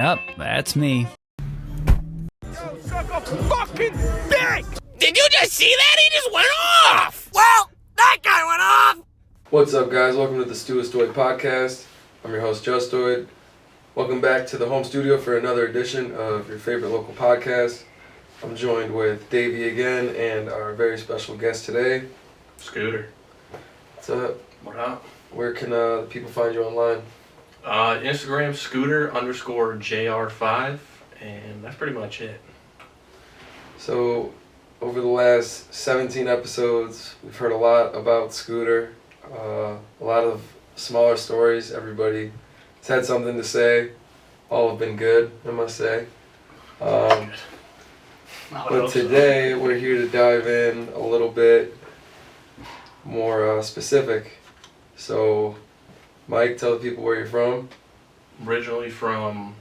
Yep, that's me. Yo, suck a fucking dick! Did you just see that? He just went off! Well, that guy went off! What's up, guys? Welcome to the Justoid podcast. I'm your host, Justoid. Welcome back to the home studio for another edition of your favorite local podcast. I'm joined with Davey again and our very special guest today, Scooter. What's up? What up? Where can the people find you online? Instagram, Scooter_JR5, and that's pretty much it. So, over the last 17 episodes, we've heard a lot about Scooter. A lot of smaller stories. Everybody has had something to say. All have been good, I must say. But today, we're here to dive in a little bit more specific. So, Mike, tell the people where you're from. Originally from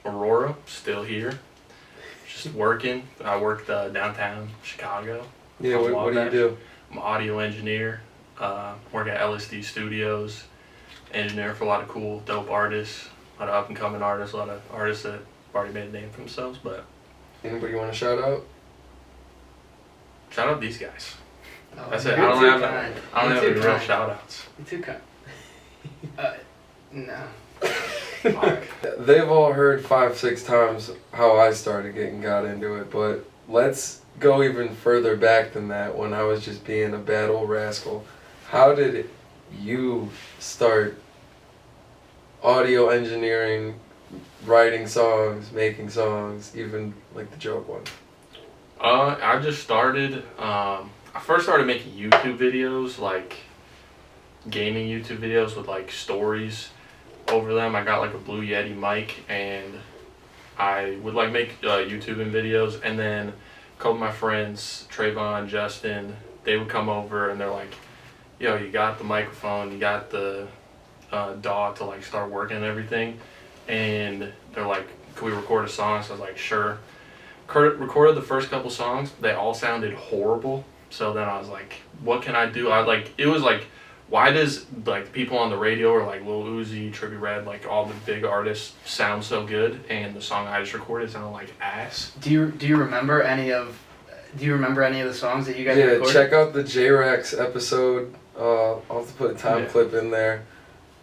Aurora, still here. Just working. I work downtown Chicago. Yeah, what do you do? I'm an audio engineer. Work at LSD Studios. Engineer for a lot of cool, dope artists. A lot of up-and-coming artists. A lot of artists that have already made a name for themselves. But Anybody you want to shout out? shout out these guys. Oh, That's it. I you're don't too have kind. any You're too real kind. shout outs. You're too kind. No. Fuck. They've all heard 5-6 times how I got into it, but let's go even further back than that when I was just being a bad old rascal. How did you start audio engineering, writing songs, making songs, even like the joke one? I just started, I first started making YouTube videos, like gaming YouTube videos with like stories over them. I got like a Blue Yeti mic and I would like make YouTubing videos, and then a couple of my friends, Trayvon, Justin, they would come over and they're like, yo, you got the microphone, you got the DAW to like start working and everything, and they're like, can we record a song? So I was like, sure. Recorded the first couple songs. They all sounded horrible. So then I was like, what can I do? It was like, why does like people on the radio or like Lil Uzi, Trippie Redd, like all the big artists sound so good, and the song I just recorded sounded like ass? Do you remember any of the songs that you guys Yeah, recorded? check out the J-Rex episode. I'll have to put a time clip in there,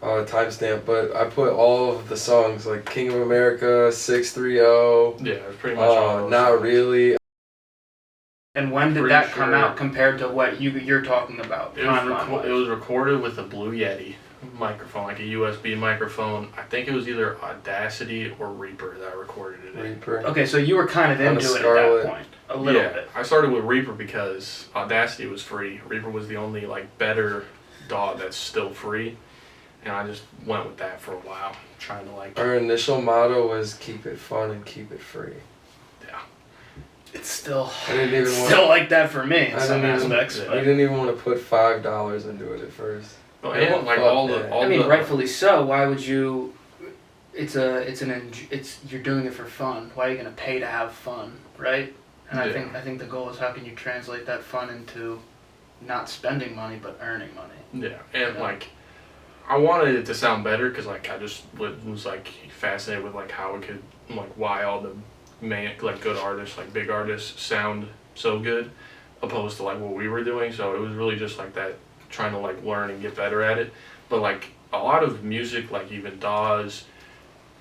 timestamp, but I put all of the songs like King of America, 630, Yeah, it was pretty much all those Not songs. Really. And when did Pretty that come sure- out compared to what you're talking about? It was recorded with a Blue Yeti microphone, like a USB microphone. I think it was either Audacity or Reaper that I recorded it in. Reaper. Okay, so you were kind of On a into it at Scarlett. that point, a little Yeah, bit. I started with Reaper because Audacity was free. Reaper was the only like better DAW that's still free, and I just went with that for a while, trying to like. Our initial motto was keep it fun and keep it free. Yeah. It's still I didn't even want. still like that for me in I some didn't even- aspects. yeah. We But didn't even want to put $5 into it at first. But Yeah, and like fuck all that. the I mean, rightfully so. Why would you? You're doing it for fun. Why are you gonna pay to have fun, right? And Yeah. I think the goal is how can you translate that fun into not spending money but earning money. Yeah, and Yeah. like I wanted it to sound better because like I just was like fascinated with like how it could like why all the like good artists, like big artists, sound so good opposed to like what we were doing. So it was really just like that, trying to like learn and get better at it. But like a lot of music, like even DAWs,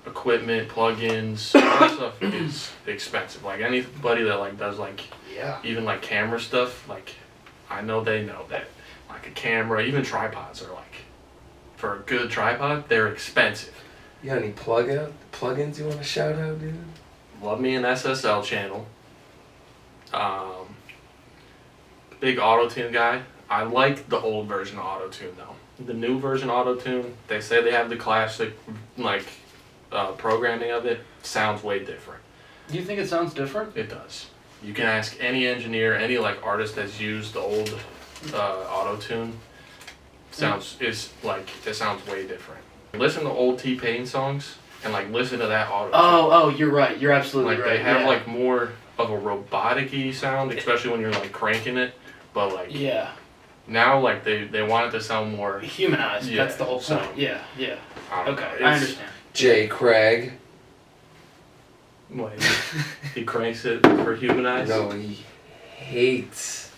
equipment, plugins, all that stuff is expensive. Like anybody that like does like Yeah. even like camera stuff, like I know they know that like a camera, even tripods are like, for a good tripod, they're expensive. You got any plugins you want to shout out, dude? Love me an SSL channel. Big auto-tune guy. I like the old version of auto-tune though. The new version of auto-tune, they say they have the classic like programming of it, sounds way different. Do you think it sounds different? It does. You can ask any engineer, any like artist that's used the old auto-tune. It sounds way different. Listen to old T-Pain songs and like listen to that auto-tune. Oh, you're right. You're absolutely Like right. they have yeah. like more of a robotic-y sound, especially when you're like cranking it. But like Yeah. now, like they want it to sound more. Humanized. Yeah, That's the whole so- point. Yeah. I don't Okay, know, I it's- understand. J. Craig. Wait, he cranks it for humanize? No, he hates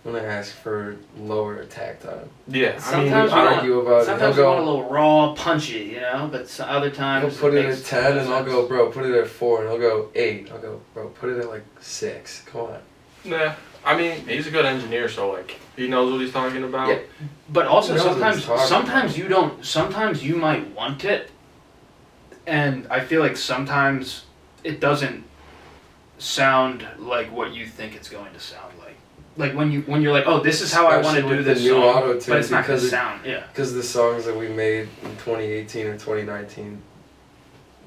when I ask for lower attack time. Yeah, Sometimes I argue about it. Sometimes you want a little raw, punchy, you know, but other He'll times put it makes at 10 and I'll sense. go, bro, put it at 4, and he'll go 8. I'll go, bro, put it at like 6. Come on. Nah, I mean, he's a good engineer, so like, he knows what he's talking about. Yeah. But also He knows what he's talking sometimes about. you don't. Sometimes you might want it, and I feel like sometimes it doesn't sound like what you think it's going to sound like. Like when you're like, oh, this is how I want to Especially do with this the new song, auto-tune, but it's not going to because sound. Yeah. Because the songs that we made in 2018 or 2019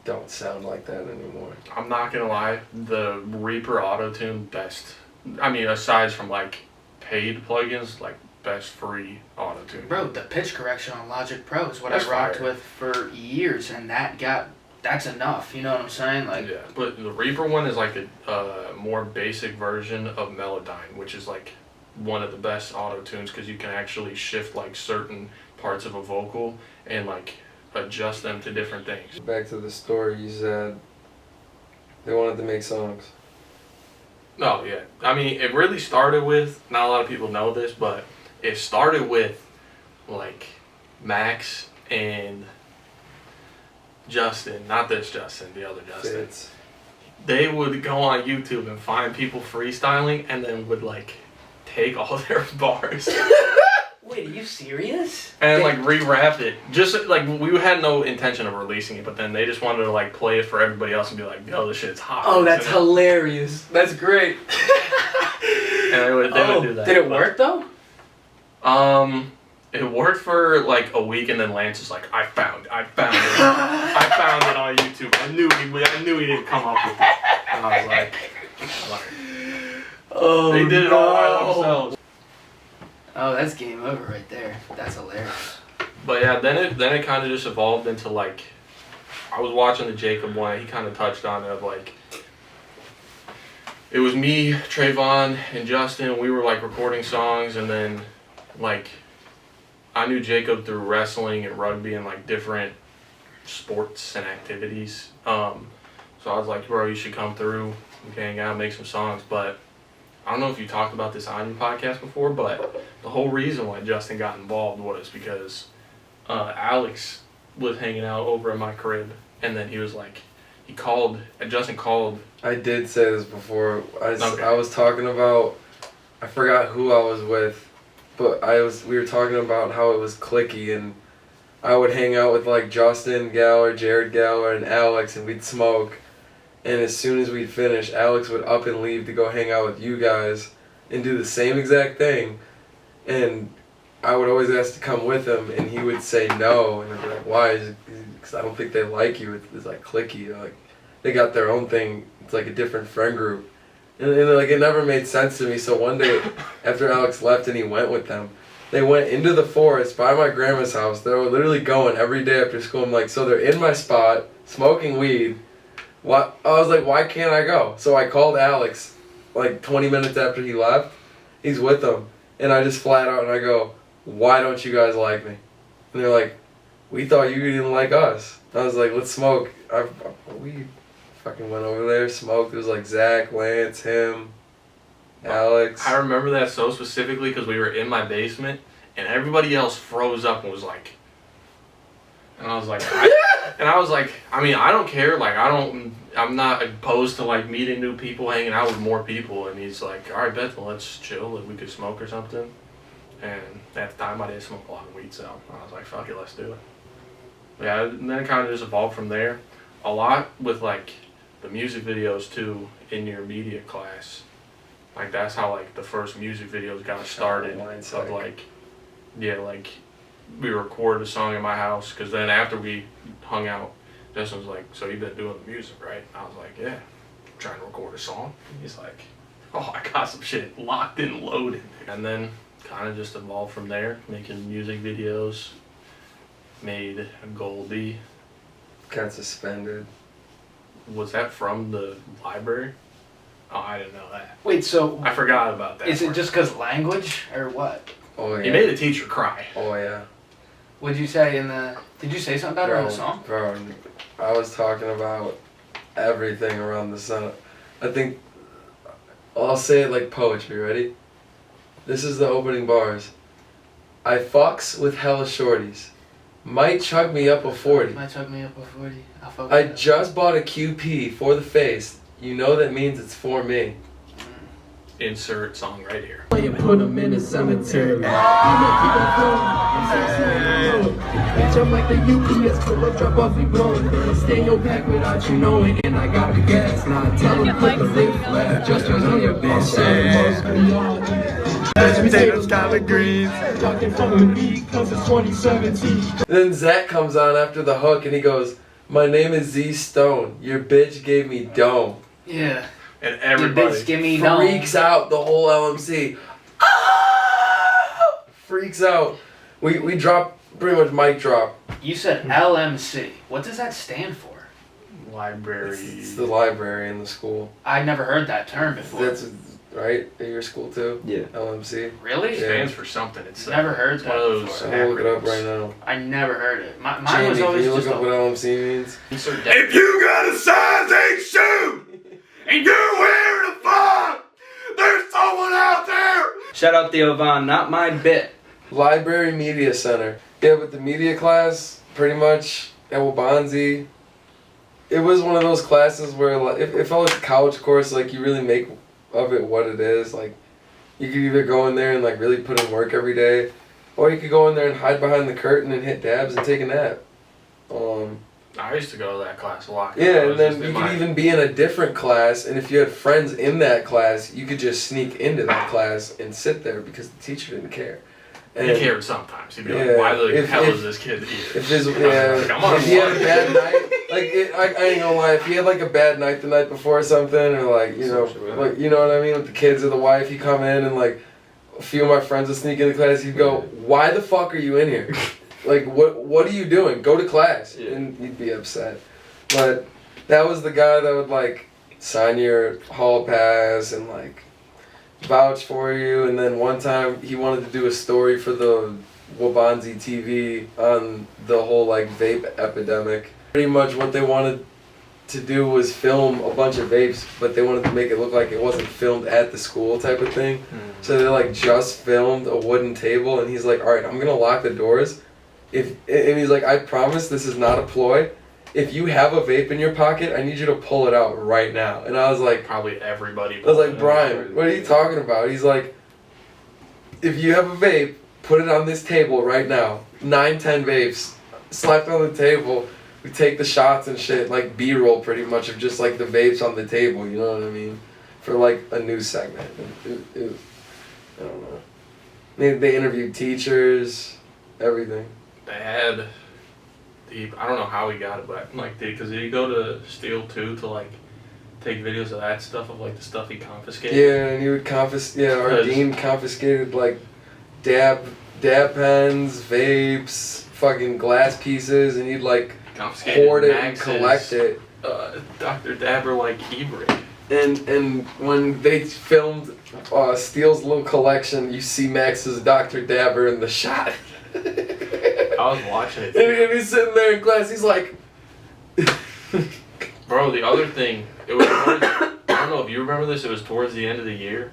don't sound like that anymore. I'm not gonna lie, the Reaper Auto-Tune best, I mean, aside from like paid plugins, like best free auto-tune. Bro, the pitch correction on Logic Pro is what That's I rocked fire. with for years, and that's enough. You know what I'm saying? Like, Yeah, but the Reaper one is like a more basic version of Melodyne, which is like one of the best auto tunes because you can actually shift like certain parts of a vocal and like adjust them to different things. Back to the story, you said they wanted to make songs. No, yeah. I mean, it really started with, not a lot of people know this, but it started with like Max and Justin, not this Justin, the other Justin. Fits. They would go on YouTube and find people freestyling and then would like take all their bars wait, are you serious? and like re-rap it. Just like we had no intention of releasing it, but then they just wanted to like play it for everybody else and be like, yo, this shit's hot. Oh, that's And hilarious. That's great. they would do that. Did it work though? It worked for like a week, and then Lance was like, I found it. I found it on YouTube. I knew he didn't come up with it. And I was like, Oh, they did it all by themselves. Oh, that's game over right there. That's hilarious. But yeah, then it kind of just evolved into like, I was watching the Jacob one. He kind of touched on it of like, it was me, Trayvon, and Justin. We were like recording songs, and then like, I knew Jacob through wrestling and rugby and like different sports and activities. So I was like, bro, you should come through. We can hang out, make some songs. But I don't know if you talked about this on your podcast before, but the whole reason why Justin got involved was because Alex was hanging out over at my crib, and then he was like, Justin called. I did say this before. Okay. I was talking about, I forgot who I was with, but we were talking about how it was clicky, and I would hang out with like Justin Galler, Jared Galler, and Alex, and we'd smoke. And as soon as we'd finish, Alex would up and leave to go hang out with you guys and do the same exact thing. And I would always ask to come with him, and he would say no. And I'd be like, why? Because I don't think they like you. It's like clicky. They're like, they got their own thing. It's like a different friend group. And like it never made sense to me. So one day, after Alex left and he went with them, they went into the forest by my grandma's house. They were literally going every day after school. I'm like, so they're in my spot, smoking weed. What? I was like, why can't I go? So I called Alex like 20 minutes after he left. He's with them. And I just flat out and I go, why don't you guys like me? And they're like, we thought you didn't like us. I was like, let's smoke. We fucking went over there, smoked. It was like Zach, Lance, him, Alex. I remember that so specifically because we were in my basement and everybody else froze up and was like, and I was like, I mean, I don't care. Like, I'm not opposed to like meeting new people, hanging out with more people. And he's like, all right, Beth, well, let's chill. Like, we could smoke or something. And at the time, I didn't smoke a lot of weed, so I was like, fuck it, let's do it. Yeah, and then it kind of just evolved from there. A lot with like the music videos too in your media class. Like that's how like the first music videos got started. Of like, yeah, like we recorded a song in my house because then after we hung out, Justin was like, so you've been doing the music, right? And I was like, yeah, I'm trying to record a song. And he's like, oh, I got some shit locked and loaded. And then kind of just evolved from there, making music videos. Made Goldie. Got suspended. Was that from the library? Oh, I didn't know that. Wait, so I forgot about that. is it part. just because language or what? Oh yeah. He made the teacher cry. Oh yeah. What'd you say in the? Did you say something about her in the song? Bro, I was talking about everything around the sun. I think I'll say it like poetry. Ready? This is the opening bars. I fucks with hella shorties. Might chug me up a 40. Might chug me up a 40. I just bought a QP for the face. You know that means it's for me. Insert song right here. Put them in the cemetery. Bitch, I'm like the UPS, pull up, drop off, we blowing. Stay in your pack without you knowing, and I got the gas. Now tell them put the lid flat. Just on your bitch. Potatoes, collard greens. Talking from the beat, cause it's 2017. Then Zach comes on after the hook and he goes, "My name is Z Stone. Your bitch gave me dome." Yeah. And Your everybody bitch give me no. Freaks out the whole LMC. Ah! Freaks out. We drop pretty much mic drop. You said LMC. What does that stand for? library. It's the library in the school. I never heard that term before. That's right at your school too. Yeah. LMC. Really? It stands for something. It's Never heard one of that those. before. I'm gonna look it up acronyms. right now. I never heard it. Mine was Jamie, always can you just look up what LMC means? If you got a size 8 shoe and you're wearing a 5, there's someone out there. Shout out Theo Von, not my bit. Library Media Center. Yeah, but the media class, pretty much at Wabanzi, it was one of those classes where like, it felt like a college course. Like you really make of it what it is. Like you could either go in there and like really put in work every day, or you could go in there and hide behind the curtain and hit dabs and take a nap. I used to go to that class a lot. Yeah, and then you could even be in a different class, and if you had friends in that class, you could just sneak into that class and sit there because the teacher didn't care. And He cared sometimes. He'd be Yeah, like, "Why the hell if- is this kid here?" if his Like, I'm on if he had a one. bad night, like I ain't gonna lie, if he had like a bad night the night before or something, or like you know, like you know what I mean, with the kids or the wife, he'd come in and like a few of my friends would sneak into class. He'd go, "Why the fuck are you in here? Like what are you doing? Go to class." Yeah. And he'd be upset. But that was the guy that would like sign your hall pass and like vouch for you. And then one time he wanted to do a story for the Wabanzi TV on the whole like vape epidemic. Pretty much what they wanted to do was film a bunch of vapes, but they wanted to make it look like it wasn't filmed at the school type of thing. So they like just filmed a wooden table, and he's like, "All right, I'm gonna lock the doors. And he's like, I promise this is not a ploy. If you have a vape in your pocket, I need you to pull it out right now." And I was like, Probably everybody. I was like, "Brian, what are you talking about?" He's like, "If you have a vape, put it on this table right now. 9, 10 vapes, slapped on the table. We take the shots and shit, like B-roll pretty much of just like the vapes on the table, you know what I mean? For like a news segment. I don't know. They interviewed teachers, everything. They had. I don't know how he got it, but like, because did he go to Steel 2 to like take videos of that stuff, of like the stuff he confiscated? Yeah, and he would our dean confiscated like dab pens, vapes, fucking glass pieces, and he'd like Confiscated hoard it and Max's, collect it. Dr. Dabber like e-brick. And when they filmed Steele's little collection, you see Max's Dr. Dabber in the shot. I was watching it. And he's sitting there in class, he's like... Bro, the other thing, it was towards, I don't know if you remember this, it was towards the end of the year.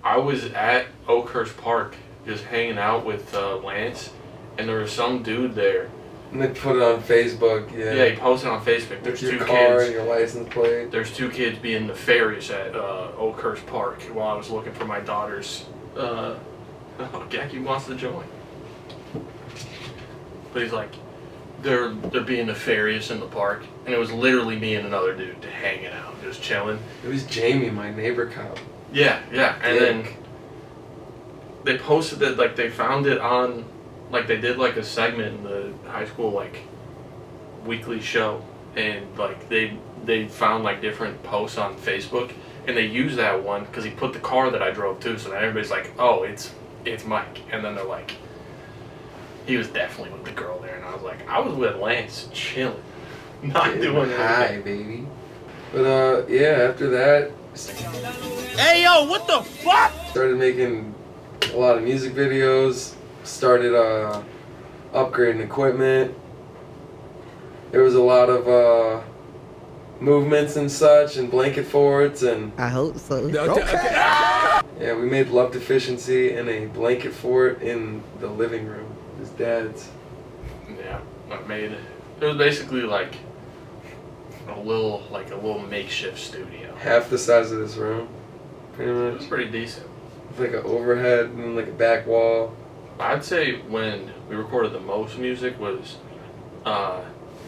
I was at Oakhurst Park just hanging out with Lance, and there was some dude there. And they put it on Facebook, yeah. Yeah, he posted on Facebook. There's With your two car kids. and your license plate. There's 2 kids being nefarious at Oakhurst Park while I was looking for my daughter's. Oh, Jackie wants to join. But he's like, they're being nefarious in the park, and it was literally me and another dude hanging out, just chilling. It was Jamie, my neighbor cop. Yeah, and then Dick. they posted it, like they found it on, like they did like a segment in the high school like weekly show, and like they found like different posts on Facebook, and they used that one because he put the car that I drove to, so then everybody's like, "Oh, it's Mike," and then they're like, he was definitely with the girl there, and I was like, I was with Lance chilling, not doing Hi, anything. baby. But yeah, after that, Hey, yo, what the fuck? started making a lot of music videos, started upgrading equipment. There was a lot of movements and such, and blanket forts, and I hope so. yeah, we made Love Deficiency in a blanket fort in the living room. His dad's. Yeah, it was basically like a little makeshift studio. Half the size of this room, pretty It much. was pretty decent. With like an overhead and like a back wall. I'd say when we recorded the most music was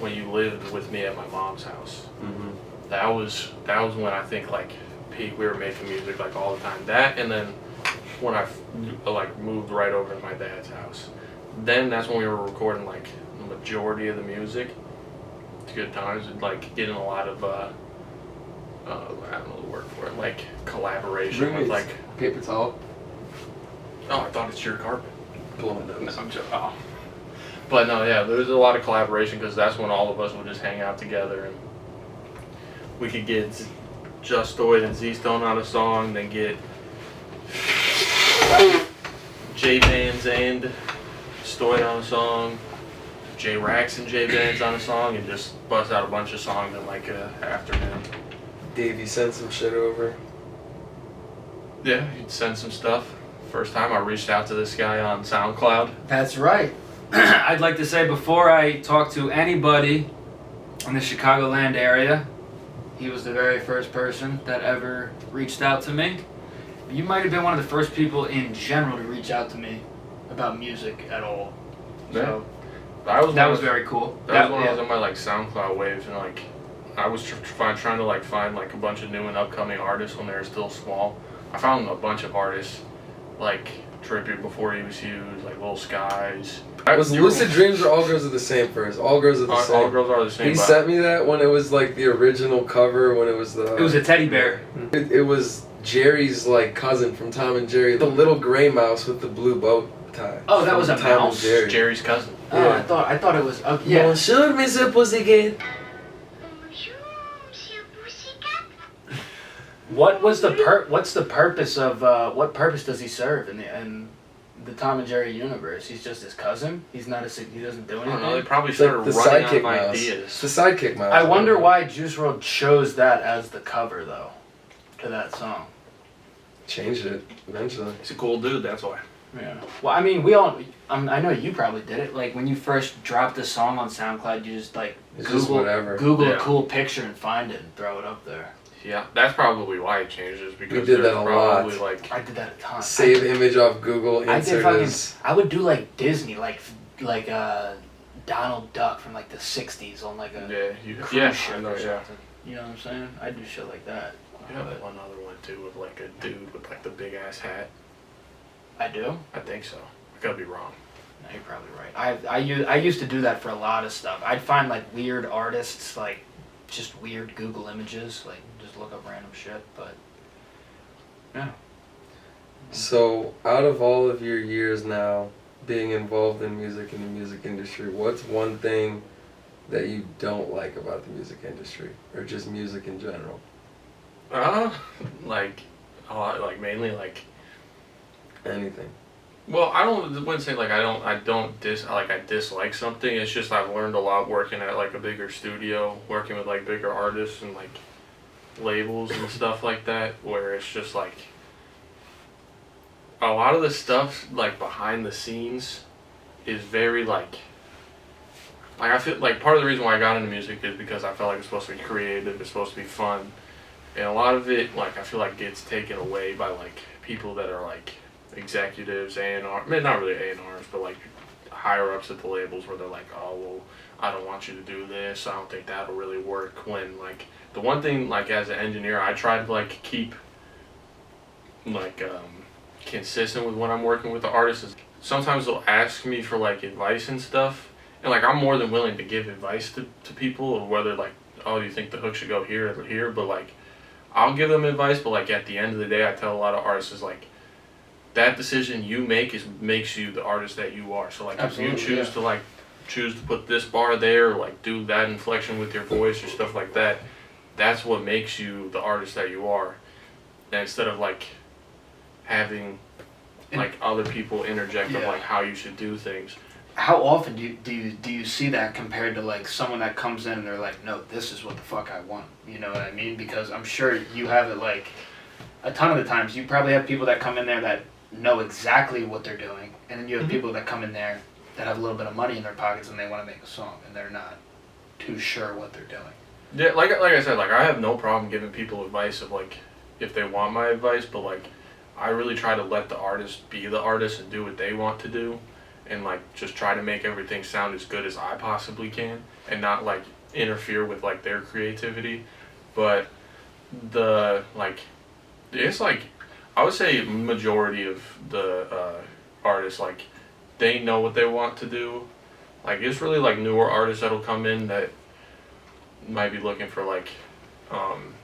when you lived with me at my mom's house. Mm-hmm. That was when I think like peak we were making music like all the time. That and then when I like moved right over to my dad's house. Then that's when we were recording like the majority of the music. It's good times and like getting a lot of I don't know the word for it, like collaboration with like paper towel. oh I thought it's your carpet. Blowing those. I'm just, oh. But no, yeah, there's a lot of collaboration because that's when all of us would just hang out together and we could get Justoid and Z-Stone on a song, then get J-Bands and Stoid on a song, J-Rax and J-Bands on a song, and just bust out a bunch of songs in like an afternoon. Davey sent some shit over. Yeah, you'd send some stuff. First time I reached out to this guy on SoundCloud. That's right. I'd like to say before I talk to anybody in the Chicagoland area, he was the very first person that ever reached out to me. You might have been one of the first people in general to reach out to me about music at all. So that was very cool. That was when I was on my like SoundCloud waves and like I was trying to like find like a bunch of new and upcoming artists when they were still small. I found a bunch of artists like Trippy before he was huge, like Lil Skies. Was Lucid Dreams or All Girls Are the Same first? All Girls Are the Same. All Girls Are the Same. He sent me that when it was like the original cover, when it was the... It was a teddy bear. It was Jerry's like cousin from Tom and Jerry, the little gray mouse with the blue bow tie. Oh, that was a Tom mouse? and Jerry. Jerry's cousin. Oh, Yeah. I thought it was... yeah. Bonjour, Monsieur Pussycat. What's the purpose of what purpose does he serve in the Tom and Jerry universe? He's just his cousin. He doesn't do I don't know. They anything. probably It's like started the running out sidekick of mouse. ideas. It's the sidekick mouse. I wonder why Juice WRLD chose that as the cover though, to that song. Changed it eventually. He's a cool dude. That's why. Yeah. Well, I mean, we all. I know you probably did it. Like when you first dropped the song on SoundCloud, you just like It's just whatever. Google Yeah. a cool picture and find it and throw it up there. Yeah, that's probably why it changed. Is because We did there's that a probably lot. like I did that a ton. Save image off Google. I did Insert fucking. as... I would do like Disney, like Donald Duck from like the '60s on like a cruise yeah, ship I know, or yeah. something. You know what I'm saying? I do shit like that. You have one other one too with like a dude with like the big ass hat. I do. I think so. I could be wrong. No, you're probably right. I used to do that for a lot of stuff. I'd find like weird artists, like just weird Google images, like just look up random shit. But yeah. So, out of all of your years now being involved in music in the music industry, what's one thing that you don't like about the music industry, or just music in general? Like mainly like. Anything. Well, I wouldn't say like I dislike something. It's just I've learned a lot working at like a bigger studio, working with like bigger artists and like labels and stuff like that, where it's just like a lot of the stuff like behind the scenes is very like I feel like part of the reason why I got into music is because I felt like it's supposed to be creative, it's supposed to be fun, and a lot of it like I feel like gets taken away by like people that are like executives, A&R, I mean, not really A&Rs, but like higher ups at the labels where they're like, oh, well, I don't want you to do this, I don't think that'll really work, when like the one thing like as an engineer I try to like keep like consistent with when I'm working with the artists is sometimes they'll ask me for like advice and stuff, and like I'm more than willing to give advice to people, or whether like, oh, you think the hook should go here or here, but like I'll give them advice, but like at the end of the day I tell a lot of artists is like that decision you make makes you the artist that you are. So like Absolutely, if you choose to put this bar there, or like do that inflection with your voice or stuff like that, that's what makes you the artist that you are. And instead of like having like other people interject of like how you should do things. how often do you see that compared to like someone that comes in and they're like, no, this is what the fuck I want. You know what I mean? Because I'm sure you have it like a ton of the times. You probably have people that come in there that know exactly what they're doing, and then you have people that come in there that have a little bit of money in their pockets and they want to make a song and they're not too sure what they're doing. Yeah, like I said, like I have no problem giving people advice of like if they want my advice, but like I really try to let the artist be the artist and do what they want to do, and like just try to make everything sound as good as I possibly can, and not like interfere with like their creativity. But the like, it's like I would say majority of the artists, like they know what they want to do. Like it's really like newer artists that'll come in that might be looking for like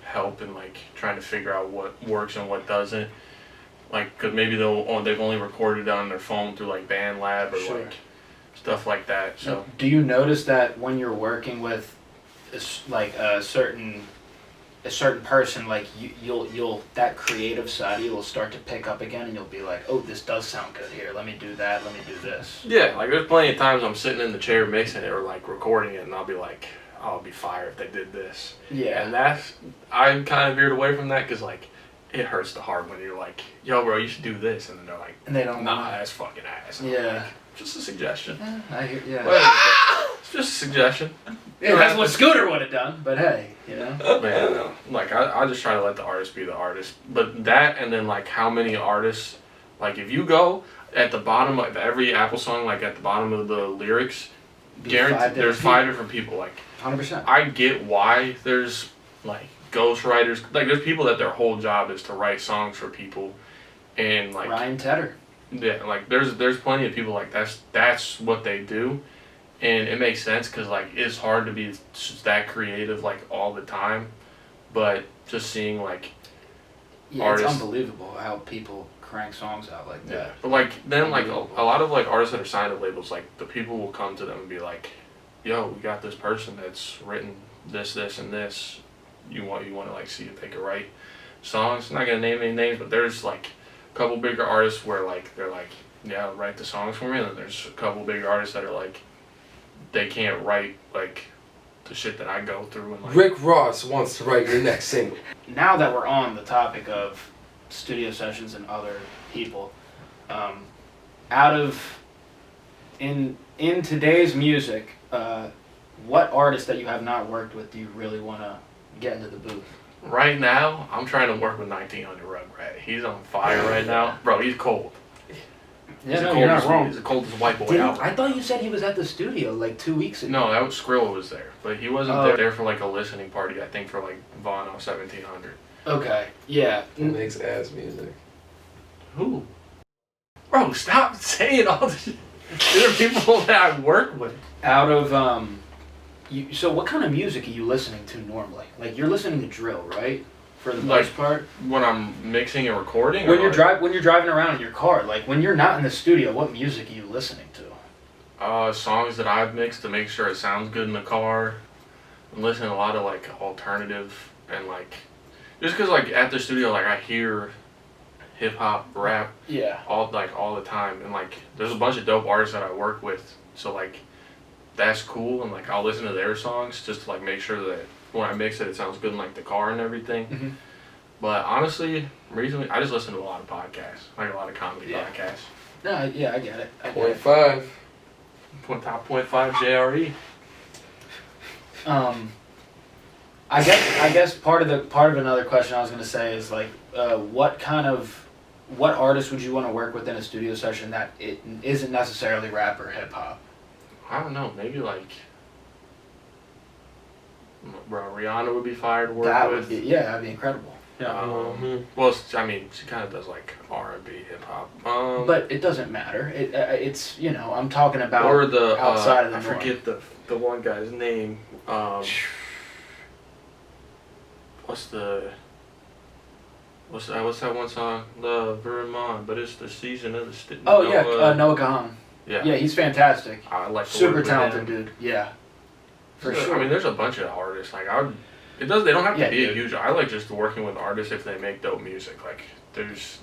help and like trying to figure out what works and what doesn't. Like, cause maybe they've only recorded on their phone through like BandLab or Sure. like stuff like that. So Now, do you notice that when you're working with like a certain person, like you'll that creative side of you will start to pick up again, and you'll be like, oh, this does sound good here. Let me do that. Let me do this. yeah, like there's plenty of times I'm sitting in the chair mixing it or like recording it, and I'll be like, I'll be fired if they did this. Yeah. And I'm kind of veered away from that because like it hurts the heart when you're like, yo, bro, you should do this, and then they're like, And they don't. nah, that's fucking ass. And I'm Yeah. like, just a suggestion. I hear. Yeah. Well, it's just a suggestion. Yeah, that's what Scooter would have done. But hey, you know. Man, like I just try to let the artist be the artist. But that, and then like how many artists, like if you go at the bottom of every Apple song, like at the bottom of the lyrics, guaranteed there's 5 different people. Like 100%. I get why there's like ghostwriters. Like there's people that their whole job is to write songs for people, and like Ryan Tedder. yeah, like there's plenty of people like that's what they do. And it makes sense because like it's hard to be just that creative like all the time, but just seeing like Yeah, artists. it's unbelievable how people crank songs out like that. but like then like a lot of like artists that are signed to labels, like the people will come to them and be like, yo, we got this person that's written this and this, you want to like see if they could write songs. I'm not gonna name any names, but there's like a couple bigger artists where like they're like, yeah, write the songs for me, and then there's a couple bigger artists that are like, they can't write like the shit that I go through, and like Rick Ross wants to write your next single. Now that we're on the topic of studio sessions and other people, in today's music, what artist that you have not worked with do you really want to get into the booth? right now I'm trying to work with 1900 Rugrat. He's on fire right now, bro. He's cold. Yeah, He's no, the you're not coldest- wrong. He's the coldest white boy out. I thought you said he was at the studio like 2 weeks ago. No, that was Skrilla was there, but he wasn't Oh. there for like a listening party. I think for like Vaughn 1700. Okay, yeah. He makes ass music. Who? Bro, stop saying all this. There are people that I work with. Out of so what kind of music are you listening to normally? Like you're listening to drill, right? For the Like, most part. When I'm mixing and recording. When or you're like, when you're driving around in your car, like when you're not in the studio, what music are you listening to? songs that I've mixed to make sure it sounds good in the car. I'm listening to a lot of like alternative and like just because like at the studio like I hear hip hop, rap Yeah. all the time, and like there's a bunch of dope artists that I work with, so like that's cool, and like I'll listen to their songs just to like make sure that when I mix it sounds good in like the car and everything. Mhm. But honestly, recently I just listen to a lot of podcasts, like a lot of comedy Yeah. podcasts. No, yeah, I get it. I get Point it. 5. Top 0.5 JRE. I guess part of another question I was gonna say is like, what artist would you want to work with in a studio session that it isn't necessarily rap or hip hop? I don't know, maybe like, bro, Rihanna would be fire to work That with. would be that'd be incredible. Well, I mean, she kind of does like R&B, hip hop. But it doesn't matter. It's I'm talking about or the outside of the I norm. forget the one guy's name. What's that one song? Love Vermont, but it's the season of the Noah Gahan. yeah. Yeah, he's fantastic. I like to Super work with talented him. dude. Yeah. For So, sure. I mean, there's a bunch of artists. Like they don't have to Yeah, be a dude. huge. I like just working with artists if they make dope music. Like there's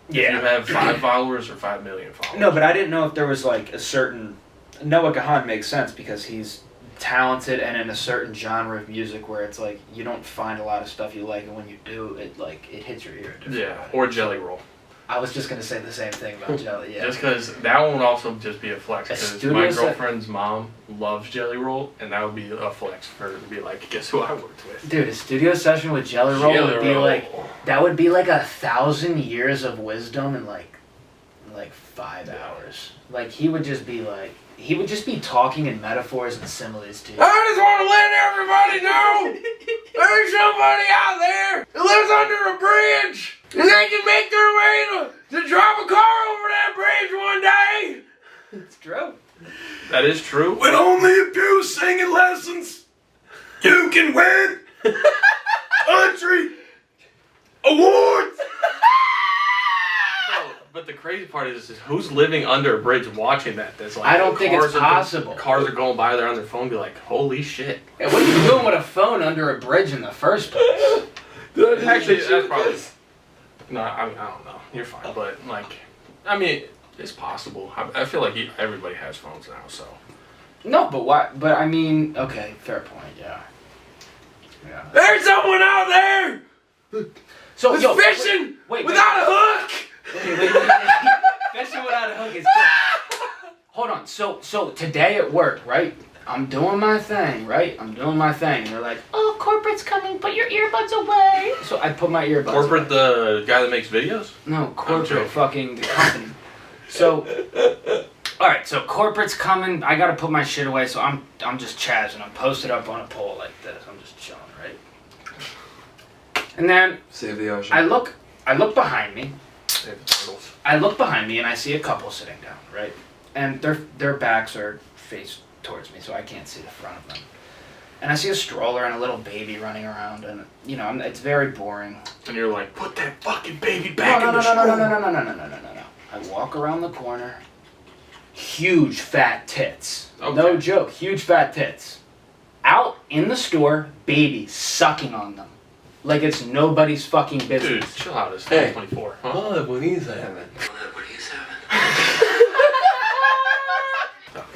if Yeah. you have 5 followers or 5 million followers. No, but I didn't know if there was like a certain Noah Gahan makes sense because he's talented and in a certain genre of music where it's like you don't find a lot of stuff you like, and when you do, it hits your ear. Yeah, or Jelly Roll. I was just gonna say the same thing about Jelly. Yeah. Just because that one would also just be a flex. A Because studio my set- girlfriend's mom loves Jelly Roll, and that would be a flex for her to be like, guess who I worked with? Dude, a studio session with Jelly Roll Jelly would be Roll. like that would be like 1,000 years of wisdom in like 5 hours. Like he would just be talking in metaphors and similes to you. I just want to let everybody know there's somebody out there that lives under a bridge, and they can make their way to drive a car over that bridge one day. It's true. That is true. With only a few singing lessons, you can win country awards. But the crazy part is who's living under a bridge watching that? That's like I don't think it's cars are- possible. Cars are going by there on their phone, be like, holy shit. Yeah, what are you doing with a phone under a bridge in the first place? Actually, that's probably. No, I mean, I don't know. You're fine, but like, I mean, it's possible. I feel like everybody has phones now, so. No, but why? But I mean, okay, fair point. Yeah. Yeah. There's someone out there So that's yo, fishing wait, without a hook. Wait. Fishing without a hook is good. Hold on. So today at work, right? I'm doing my thing, right? And they're like, "Oh, corporate's coming. Put your earbuds away." So I put my earbuds. Corporate, away. the guy that makes videos? No, corporate joking. fucking the company. So, all right. So corporate's coming. I gotta put my shit away. So I'm just chazzing. I'm posted up on a pole like this. I'm just chilling, right? And then Save the ocean. I look behind me. Save the turtles. I look behind me and I see a couple sitting down, right? And their backs are faced towards me, so I can't see the front of them. And I see a stroller and a little baby running around, and you know, it's very boring. And you're like, put that fucking baby back No. in the stroller. No. I walk around the corner. Huge fat tits. Okay. No joke. Huge fat tits. Out in the store, baby sucking on them. Like it's nobody's fucking Dude, business. chill out. It's Hey. 2024. Huh? Oh, what he's having.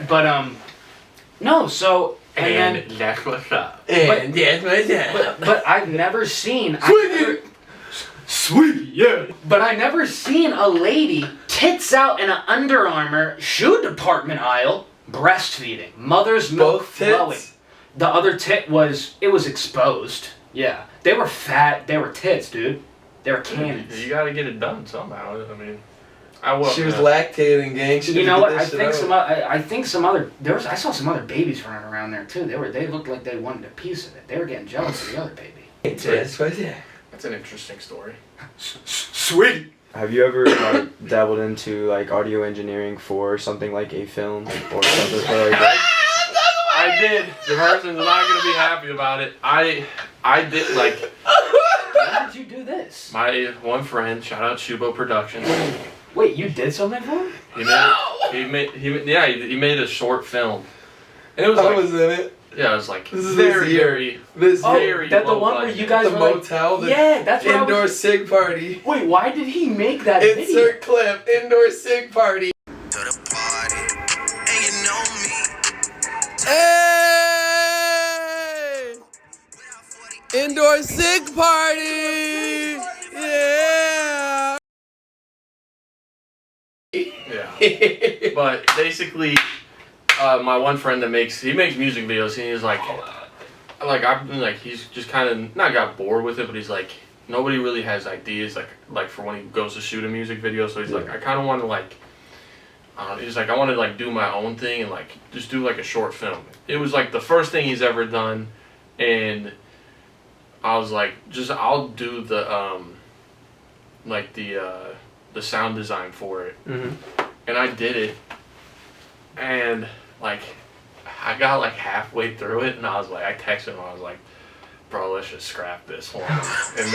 But no, so and then that's what's up. And yes, my dad. but I've never seen Sweet, yeah. But I never seen a lady tits out in an Under Armour shoe department aisle breastfeeding. Mother's milk Both tits? flowing. The other tit was exposed. Yeah. They were fat. They were tits, dude. They were cannons. You gotta get it done somehow. I mean, I will. She was lactating, gang. She You had know to what? get I this shit think out. I think some other I saw some other babies running around there too. They looked like they wanted a piece of it. They were getting jealous of the other baby. Yes, my dad. That's an interesting story. Sweet. Have you ever like dabbled into like audio engineering for something like a film or something like that? I did. The person's not gonna be happy about it. I did like Why did you do this? my one friend. Shout out Shubo Productions. Wait, you did something for him? He made a short film. And it was I like, was in it. yeah, it was like This is very, this year. very, This Oh, very that the low one where budget. you guys the were like, motel, the yeah, that's what I indoor was. sig party. Wait, why did he make that video? Insert clip. Indoor sig party. To the party, and you know me. Hey! Indoor sig party. Yeah. Yeah. But basically, my one friend that makes music videos, and he's like I've been like, he's just kind of not got bored with it, but he's like, nobody really has ideas like for when he goes to shoot a music video. So he's like, I kind of want to like, he's like, I want to like do my own thing and like just do like a short film. It was like the first thing he's ever done, and I was like, I'll do the like the sound design for it. And I did it, and like I got like halfway through it, and I was like, I texted him, I was like, bro, let's just scrap this one and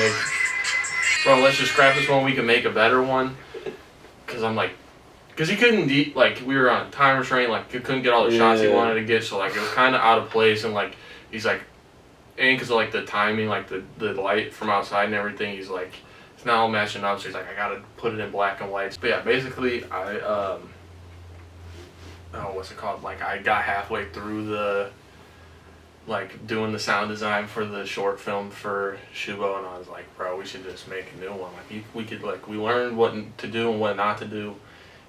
let's just scrap this one. We can make a better one, cause I'm like, cause he couldn't like we were on a time restraint, like he couldn't get all the shots he wanted to get, so like it was kind of out of place, and like he's like, and cause of like the timing, like the light from outside and everything, he's like, it's not all matching up, so he's like, I gotta put it in black and white. But yeah, basically what's it called? Like I got halfway through like doing the sound design for the short film for Shubo, and I was like, bro, we should just make a new one. Like we could we learned what to do and what not to do,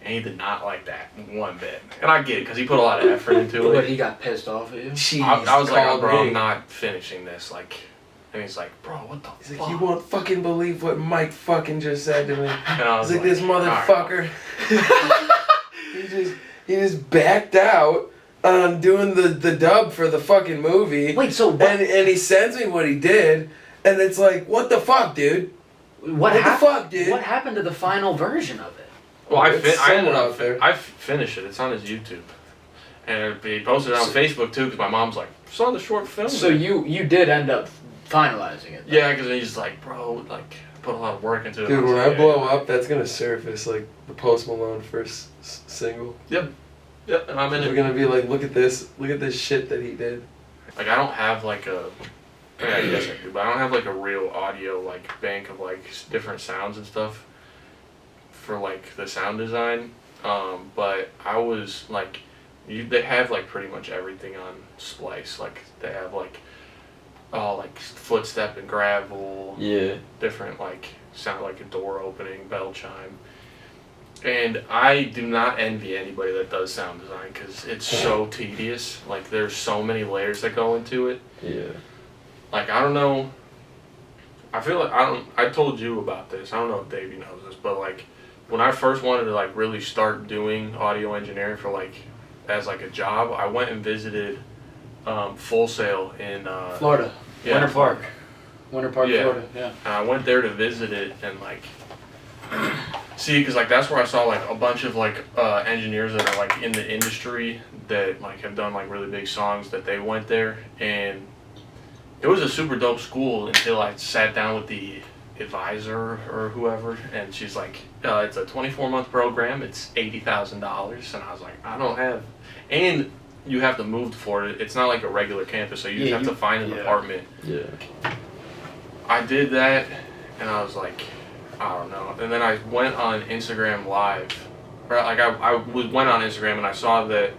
and he did not like that one bit. And I get it because he put a lot of effort into it. But he got pissed off at you. Jeez, I was like, oh, bro, me. I'm not finishing this. Like, and he's like, bro, what the He's fuck? like, you won't fucking believe what Mike fucking just said to me. And I was He's like, this "All right." motherfucker. he just backed out on doing the dub for the fucking movie. Wait, so what? And he sends me what he did, and it's like, what the fuck, dude? What the fuck, dude? What happened to the final version of it? Well, It's I ended somewhere up out there. I finished it. It's on his YouTube, and he posted it on Facebook too. Because my mom's like, saw the short film. So you did end up finalizing it. Then. Yeah, because he's like, bro, like put a lot of work into it. Dude, was when like, I blow up, that's gonna surface like the Post Malone first single. Yep, and I'm in We're it. gonna be like, look at this shit that he did. Like I don't have like a. Yeah, I guess I do, but I don't have like a real audio like bank of like different sounds and stuff for like the sound design. But I was like, they have like pretty much everything on Splice. Like they have like like footstep and gravel. Yeah. Different like sound like a door opening, bell chime. And I do not envy anybody that does sound design because it's so tedious. Like there's so many layers that go into it. Yeah. Like I don't know. I feel like I told you about this. I don't know if Davey knows this, but like when I first wanted to like really start doing audio engineering for like as like a job, I went and visited Full Sail in Florida. Yeah. Winter Park. Winter Park, Yeah. Florida. Yeah. And I went there to visit it and like see, because like that's where I saw like a bunch of like engineers that are like in the industry that like have done like really big songs that they went there, and it was a super dope school until I sat down with the advisor or whoever, and she's like, it's a 24-month program, it's $80,000, and I was like, I don't have, and you have to move to Florida. It's not like a regular campus, so you have to find an apartment. Yeah. I did that, and I was like, I don't know. And then I went on Instagram Live. Like I went on Instagram and I saw that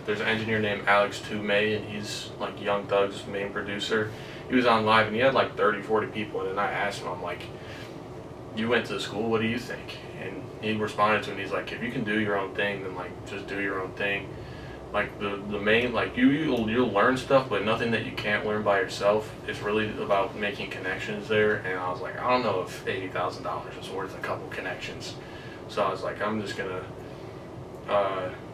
there's an engineer named Alex Toomey, and he's like Young Thug's main producer. He was on live and he had like 30-40 people, and then I asked him, I'm like, you went to the school, what do you think? And he responded to me, he's like, if you can do your own thing, then like just do your own thing. Like the main, like you'll learn stuff, but nothing that you can't learn by yourself. It's really about making connections there. And I was like, I don't know if $80,000 is worth a couple connections. So I was like, I'm just gonna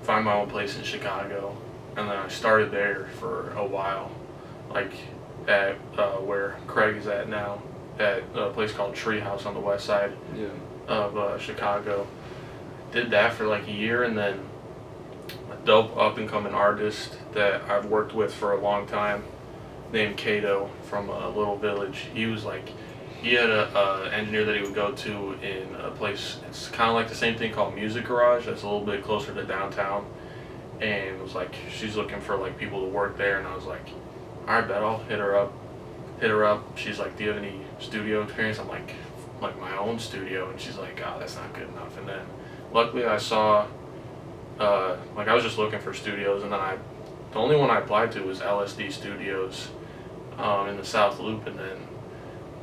find my own place in Chicago, and then I started there for a while, like at where Craig is at now, at a place called Treehouse on the west side of Chicago. Did that for like a year, and then a dope up and coming artist that I've worked with for a long time, named Kato from a little village. He was like, he had a engineer that he would go to in a place, it's kind of like the same thing called Music Garage, that's a little bit closer to downtown, and it was like, she's looking for like people to work there, and I was like, alright, bet I'll hit her up. She's like, do you have any studio experience? I'm like my own studio, and she's like, oh, that's not good enough. And then luckily I saw, like I was just looking for studios, and then the only one I applied to was LSD Studios in the South Loop, and then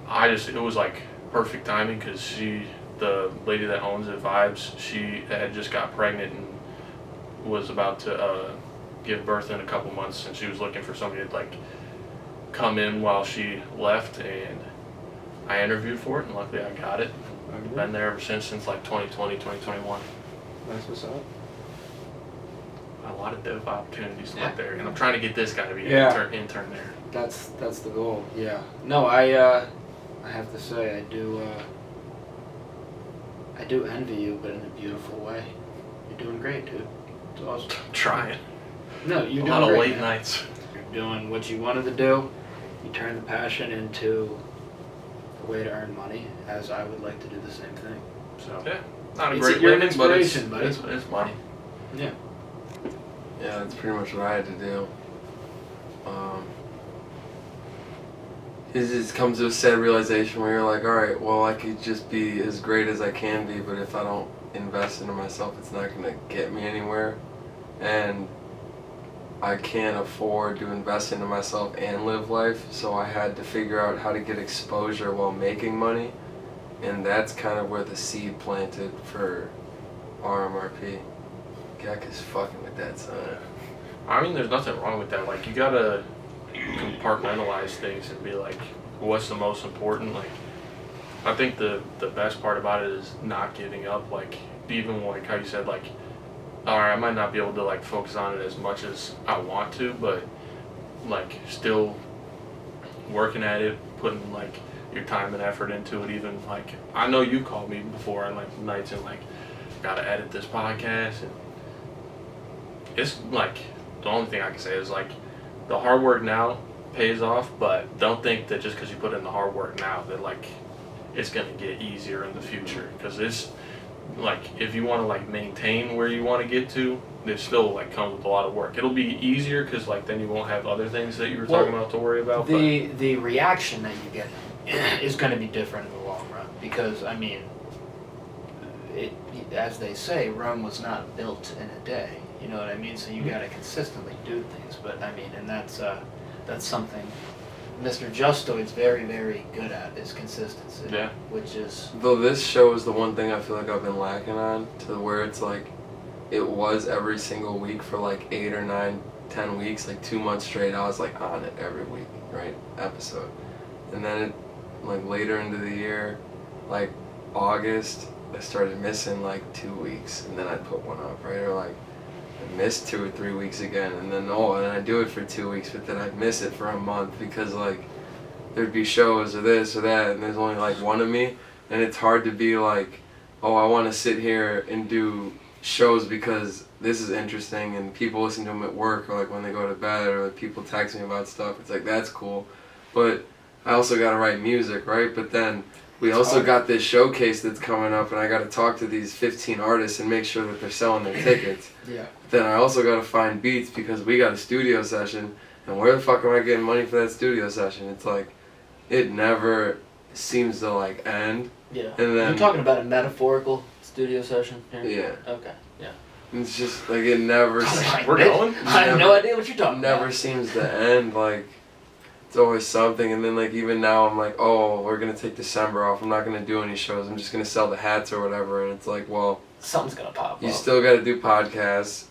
it was like perfect timing because the lady that owns it, Vibes, she had just got pregnant and was about to give birth in a couple months, and she was looking for somebody to like come in while she left, and I interviewed for it, and luckily I got it. I've been there ever since like 2020, 2021. That's what's up. A lot of dope opportunities to work there, and I'm trying to get this guy to be an intern there. That's the goal. Yeah. No, I have to say I do envy you, but in a beautiful way. You're doing great, dude. It's awesome. I'm trying. No, you're doing a lot of great, late man. nights. You're doing what you wanted to do. You turned the passion into a way to earn money, as I would like to do the same thing. So Yeah, not a It's great your living, but inspiration, buddy. it's money. yeah. Yeah, that's pretty much what I had to do. It just comes to a sad realization where you're like, alright, well, I could just be as great as I can be, but if I don't invest into myself, it's not going to get me anywhere. and I can't afford to invest into myself and live life, so I had to figure out how to get exposure while making money, and that's kind of where the seed planted for RMRP. Gek is fucking with that, son. I mean, there's nothing wrong with that. Like, you gotta compartmentalize things and be like, what's the most important? Like, I think the best part about it is not giving up. Like, even like how you said, like, all right, I might not be able to like focus on it as much as I want to, but like still working at it, putting like your time and effort into it. Even like, I know you called me before on like nights and like, gotta edit this podcast, and it's like, the only thing I can say is like, the hard work now pays off, but don't think that just because you put in the hard work now that like it's gonna get easier in the future, because it's like, if you want to like maintain where you want to get to, it still like comes with a lot of work. It'll be easier because like then you won't have other things that you were talking about to worry about. The reaction that you get is going to be different in the long run, because I mean, it, as they say, Rome was not built in a day. You know what I mean? So you got to consistently do things. But I mean, and that's something Mr. Justoid's very, very good at, is consistency. Yeah. Which is... Though this show is the one thing I feel like I've been lacking on, to where it's like, it was every single week for like 8 or 9, 10 weeks, like 2 months straight, I was like on it every week, right? Episode. And then it, like later into the year, like August, I started missing like 2 weeks, and then I'd put one up, right? Or like, I missed 2 or 3 weeks again, and then and I do it for 2 weeks, but then I'd miss it for a month because like there'd be shows or this or that, and there's only like one of me, and it's hard to be like, oh, I want to sit here and do shows because this is interesting and people listen to them at work or like when they go to bed, or like people text me about stuff. It's like, that's cool, but I also got to write music, right? But then we also got this showcase that's coming up, and I got to talk to these 15 artists and make sure that they're selling their tickets. Yeah. Then I also got to find beats because we got a studio session, and where the fuck am I getting money for that studio session? It's like, it never seems to like end. Yeah. And then You're talking about a metaphorical studio session here? Yeah. Okay, yeah. It's just like, it never. We're going? I have no idea what you're talking about. Never seems to end. Like, it's always something, and then like even now I'm like, oh, we're gonna take December off. I'm not gonna do any shows. I'm just gonna sell the hats or whatever. And it's like, well, something's gonna pop you up. still gotta do podcasts.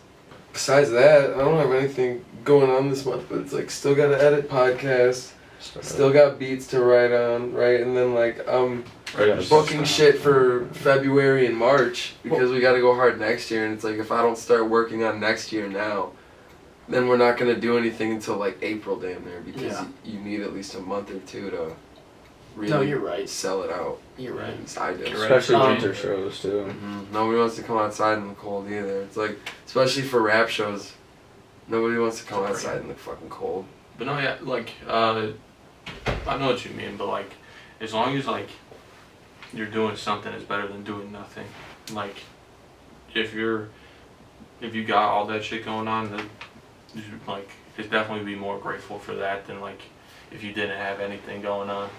Besides that, I don't have anything going on this month, but it's like, still gotta edit podcasts. Still got beats to write on, right? And then like booking shit for February and March because we gotta go hard next year. And it's like, if I don't start working on next year now, then we're not gonna do anything until like April damn near, because you need at least a month or two to really you're right. sell it out. You're right. At least I do. Especially winter shows too. Mm-hmm. Nobody wants to come outside in the cold either. It's like, especially for rap shows, nobody wants to come outside in the fucking cold. But no, yeah, like, I know what you mean, but like, as long as like you're doing something, it's better than doing nothing. Like, if you got all that shit going on, then like, it's definitely be more grateful for that than like if you didn't have anything going on.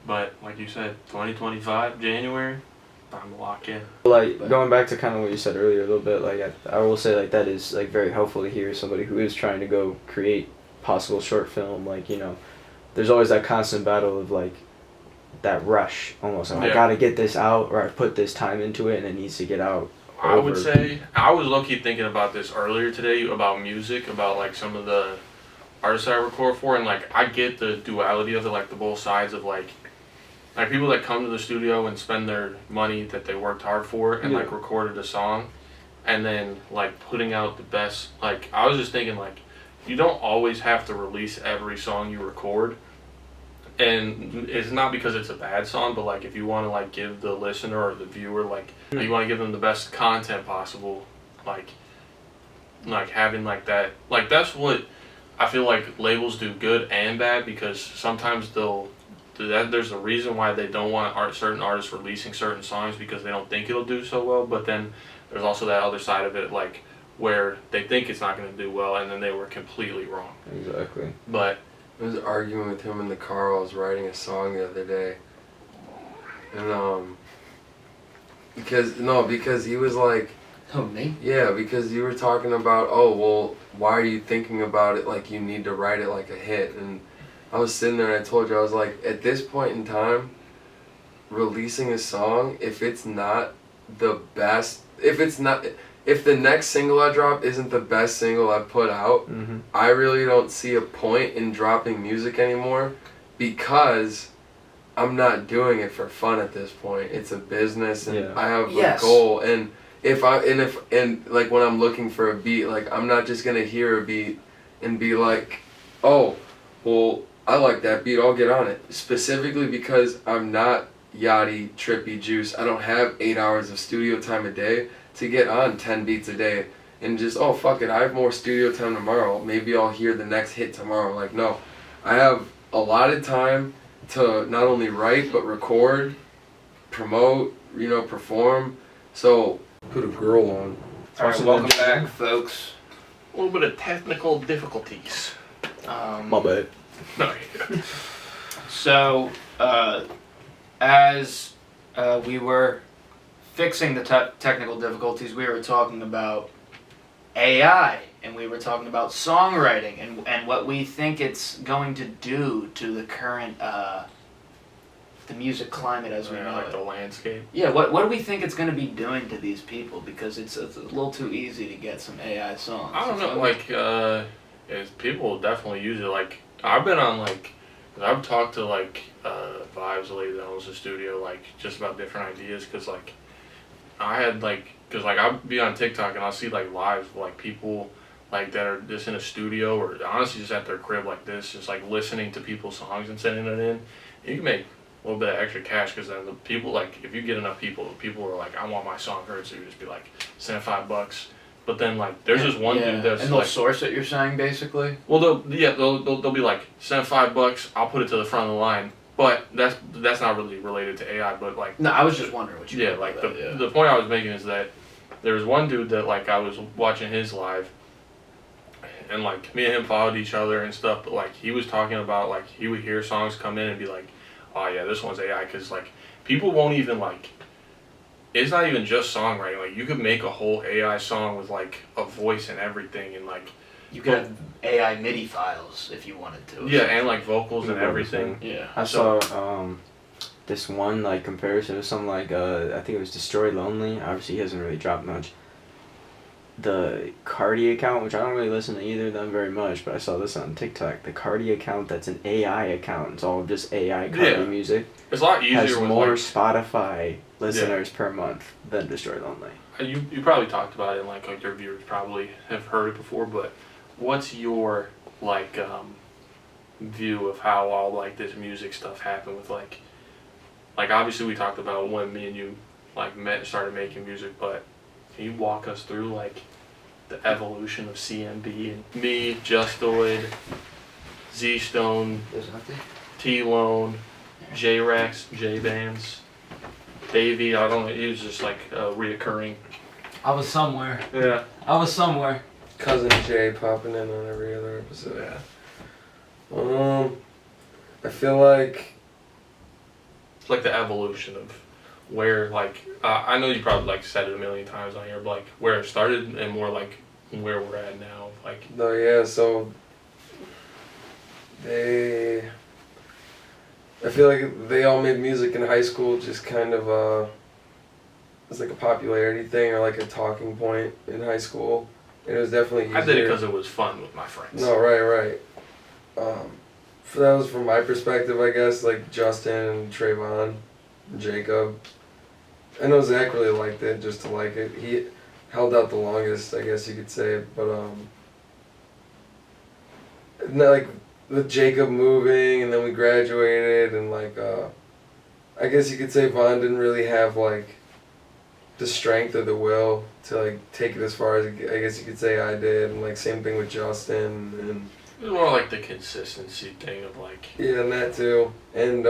But like you said, 2025 January, time to lock in. Like, going back to kind of what you said earlier a little bit, like I will say like that is like very helpful to hear somebody who is trying to go create possible short film. Like, you know, there's always that constant battle of like that rush almost. Like, I gotta get this out, or I put this time into it and it needs to get out. I would say, I was low-key thinking about this earlier today, about music, about like some of the artists I record for, and like I get the duality of it, like the both sides of like people that come to the studio and spend their money that they worked hard for and like recorded a song, and then like putting out the best. Like, I was just thinking, like, you don't always have to release every song you record, and it's not because it's a bad song, but like if you want to like give the listener or the viewer like you want to give them the best content possible, like having like that, like that's what I feel like labels do, good and bad, because sometimes they'll do that. There's a reason why they don't want certain artists releasing certain songs, because they don't think it'll do so well. But then there's also that other side of it, like where they think it's not going to do well and then they were completely wrong. Exactly. But I was arguing with him in the car while I was writing a song the other day, and because he was like, Oh, me? Yeah, because you were talking about, oh, well, why are you thinking about it like you need to write it like a hit? And I was sitting there and I told you, I was like, at this point in time, releasing a song, if it's not the best, if the next single I drop isn't the best single I put out, I really don't see a point in dropping music anymore, because I'm not doing it for fun at this point. It's a business, and I have a goal, and if like when I'm looking for a beat, like I'm not just gonna hear a beat and be like, oh, well, I like that beat, I'll get on it. Specifically because I'm not Yachty, Trippy, Juice. I don't have 8 hours of studio time a day to get on 10 beats a day and just, oh fuck it, I have more studio time tomorrow. Maybe I'll hear the next hit tomorrow. Like, no, I have allotted time to not only write but record, promote, perform. So put a girl on. Alright, welcome back, folks. A little bit of technical difficulties. My bad. No. So, as we were fixing the technical difficulties, we were talking about AI, and we were talking about songwriting, and what we think it's going to do to the current the music climate as we know like it. the landscape. Yeah, what do we think it's going to be doing to these people? Because it's a little too easy to get some AI songs. I don't know, like, people will definitely use it. Like, I've been on, like, I've talked to, like, Vibes, the lady that owns the studio, like, just about different ideas, because, like, I had, like, because, like, I'll be on TikTok and I'll see, like, lives of, like, people, like, that are just in a studio or honestly just at their crib like this, just, like, listening to people's songs and sending it in. You can make a little bit of extra cash, because then the people, like, if you get enough people are like, I want my song heard, so you just be like, send $5. But then, like, there's this one dude that's, and they'll like, source it, you're saying, basically? well, they'll be like, send $5, I'll put it to the front of the line. But that's not really related to AI, but, like... No, I was just wondering what you meant like, by that, the point I was making is that there was one dude that, like, I was watching his live, and, like, me and him followed each other and stuff, but, like, he was talking about, like, he would hear songs come in and be like, oh, yeah, this one's AI, because, like, people won't even, like... It's not even just songwriting. Like, you could make a whole AI song with, like, a voice and everything, and, like... You could have AI MIDI files if you wanted to. Yeah, and, like, vocals and everything. Yeah. I saw this one, like, comparison of something like, I think it was Destroy Lonely. Obviously, he hasn't really dropped much. The Cardi account, which I don't really listen to either of them very much, but I saw this on TikTok. The Cardi account, that's an AI account. It's all just AI Cardi music. It's a lot easier has with, more like, Spotify listeners per month than Destroy Lonely. You probably talked about it, and, like your viewers probably have heard it before, but what's your, like, view of how all, like, this music stuff happened with, like, obviously we talked about when me and you, like, met and started making music, but can you walk us through, like, the evolution of CMB and me, Justoid, Z-Stone, T-Lone, J-Rex, J-Bands, Davey, I don't know, he was just, like, reoccurring. I was somewhere. Yeah. I was somewhere. Cousin Jay popping in on every other episode. Yeah. I feel like It's like the evolution of where, like, I know you probably, like, said it a million times on here, but, like, where it started and more, like, where we're at now, like. No, yeah, so I feel like they all made music in high school, just kind of, it's like a popularity thing or like a talking point in high school. And it was definitely easier. I did it because it was fun with my friends. No, right. That was from my perspective, I guess, like Justin, Trayvon, Jacob. I know Zach really liked it, just to like it. He held out the longest, I guess you could say, but like with Jacob moving and then we graduated and like I guess you could say Vaughn didn't really have like the strength or the will to like take it as far as I guess you could say I did, and like same thing with Justin. And it was more like the consistency thing of like. Yeah, and that too, and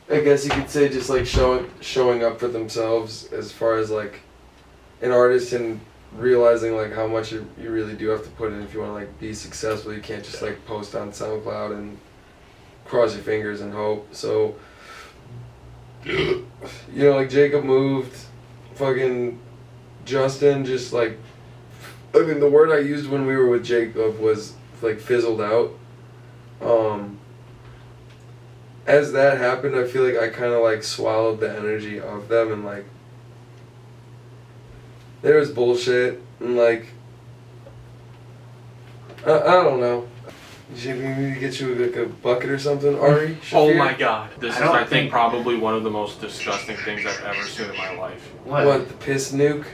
I guess you could say just like showing up for themselves as far as like an artist, and realizing like how much you really do have to put in if you want to like be successful. You can't just like post on SoundCloud and cross your fingers and hope. So you know, like Jacob moved, fucking Justin just like, I mean, the word I used when we were with Jacob was like fizzled out. As that happened, I feel like I kind of like swallowed the energy of them, and like there was bullshit and like I don't know. Should we need to get you like a bucket or something, Ari? Oh Shafir? my god. This is, don't I think, think- probably one of the most disgusting things I've ever seen in my life. What, the piss nuke?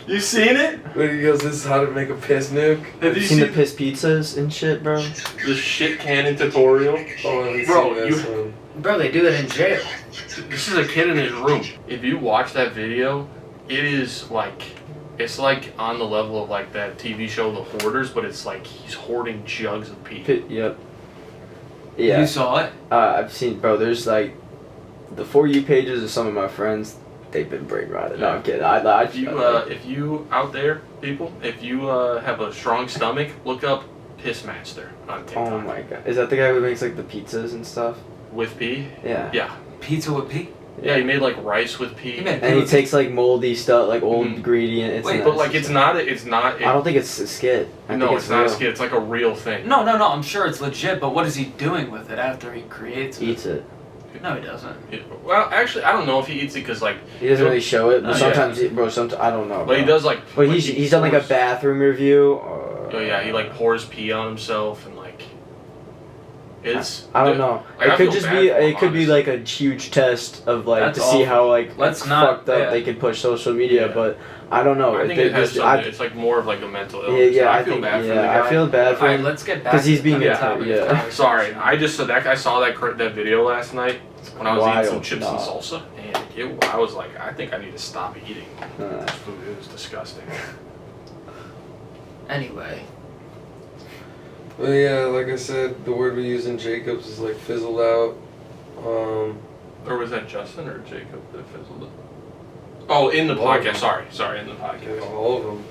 You seen it? Where he goes, this is how to make a piss nuke? Have you Seen the seen piss pizzas and shit, bro? the shit cannon tutorial? Oh, I haven't Bro, seen you- this one. Bro, they do that in jail. This is a kid in his room. If you watch that video, it is like, it's like on the level of like that TV show The Hoarders, but it's like he's hoarding jugs of pee. Yep. Yeah. You saw it? I've seen, bro. There's like the For You pages of some of my friends. They've been brain rotted. No, I'm kidding. If you out there, people, if you have a strong stomach, look up Pissmaster on TikTok. Oh my god, is that the guy who makes like the pizzas and stuff? With pee? Yeah. Yeah. Pizza with pee? Yeah, he made like rice with pee. He made And he takes like moldy stuff, like old ingredient. It's Wait, nice. But like it's not. I don't think it's a skit. I No, think it's not a real. skit. It's like a real thing. No, I'm sure it's legit, but what is he doing with it after he creates it? Eats it. No, he doesn't. Well, actually, I don't know if he eats it because like. He doesn't really show it, but Oh, sometimes, yeah. sometimes I don't know. But he bro. does like. But like, he's done like a pours- bathroom review. Or, Oh yeah, he like pours pee on himself and like. It's. I don't know. Like, I It could feel just bad be. for him, It could be honestly. like a huge test of like That's to see awful. how like Let's not- fucked up yeah. they can push social media. Yeah. But I don't know. I think They it has just- something. It's like more of like a mental yeah, illness. yeah. I feel bad for the guy. I feel bad for Alright, him let's get back because he's to being the a topic. yeah. Sorry, I just saw that. I saw that video last night when I was eating some Wild. chips and salsa, and I was like, I think I need to stop eating this food. It was disgusting. Anyway, But yeah, like I said, the word we use in Jacobs is like fizzled out. Or was that Justin or Jacob that fizzled it? Oh, in the podcast. Sorry, in the Yeah, podcast. all of them.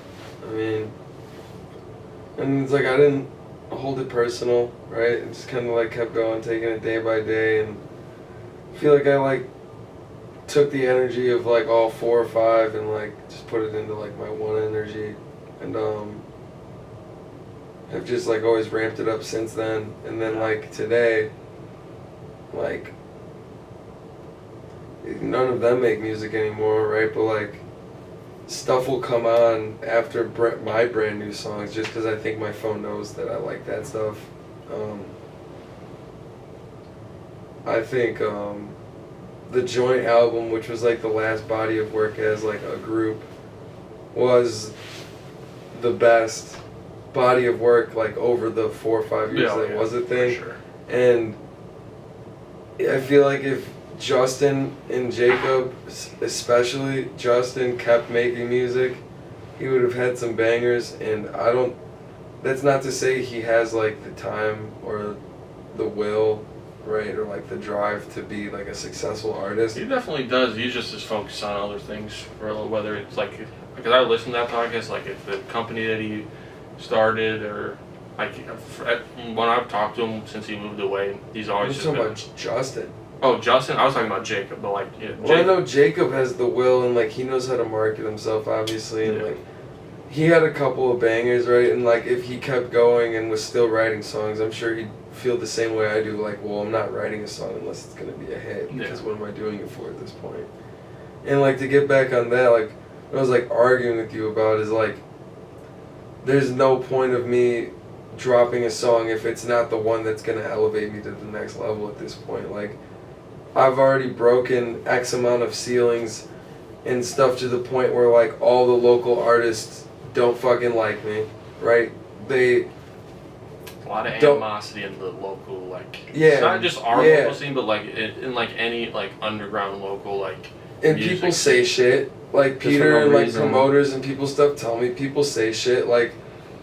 I mean, and it's like I didn't hold it personal, right? It just kind of like kept going, taking it day by day, and I feel like I like took the energy of like all 4 or 5 and like just put it into like my one energy, and have just like always ramped it up since then. And then like today, like none of them make music anymore, right? But like stuff will come on after my brand new songs just because I think my phone knows that I like that stuff. I think the joint album, which was like the last body of work as like a group, was the best body of work like over the 4 or 5 years that was a thing. For sure. And I feel like if Justin and Jacob, especially Justin, kept making music, he would have had some bangers. And I don't, that's not to say he has like the time or the will, right, or like the drive to be like a successful artist. He definitely does. He's just as focused on other things, for whether it's like, because I listen to that podcast, like if the company that he started or like when I've talked to him since he moved away, he's I'm always just talking been. about Justin. Oh, Justin. I was talking about Jacob, but like yeah, Well, I Jacob. know Jacob has the will and like he knows how to market himself, obviously, and Yeah. like he had a couple of bangers, right? And like if he kept going and was still writing songs, I'm sure he'd feel the same way I do. Like, well, I'm not writing a song unless it's gonna be a hit, because Yeah. what am I doing it for at this point? And like to get back on that, like what I was like arguing with you about is like there's no point of me dropping a song if it's not the one that's gonna elevate me to the next level at this point. Like I've already broken X amount of ceilings and stuff to the point where like all the local artists don't fucking like me, right? They A lot of Don't- animosity in the local, like, Yeah, it's not just our yeah. local scene, but like in like any like underground local, like, and music people say shit like Just for Peter no and like reason. promoters and people stuff tell me people say shit like,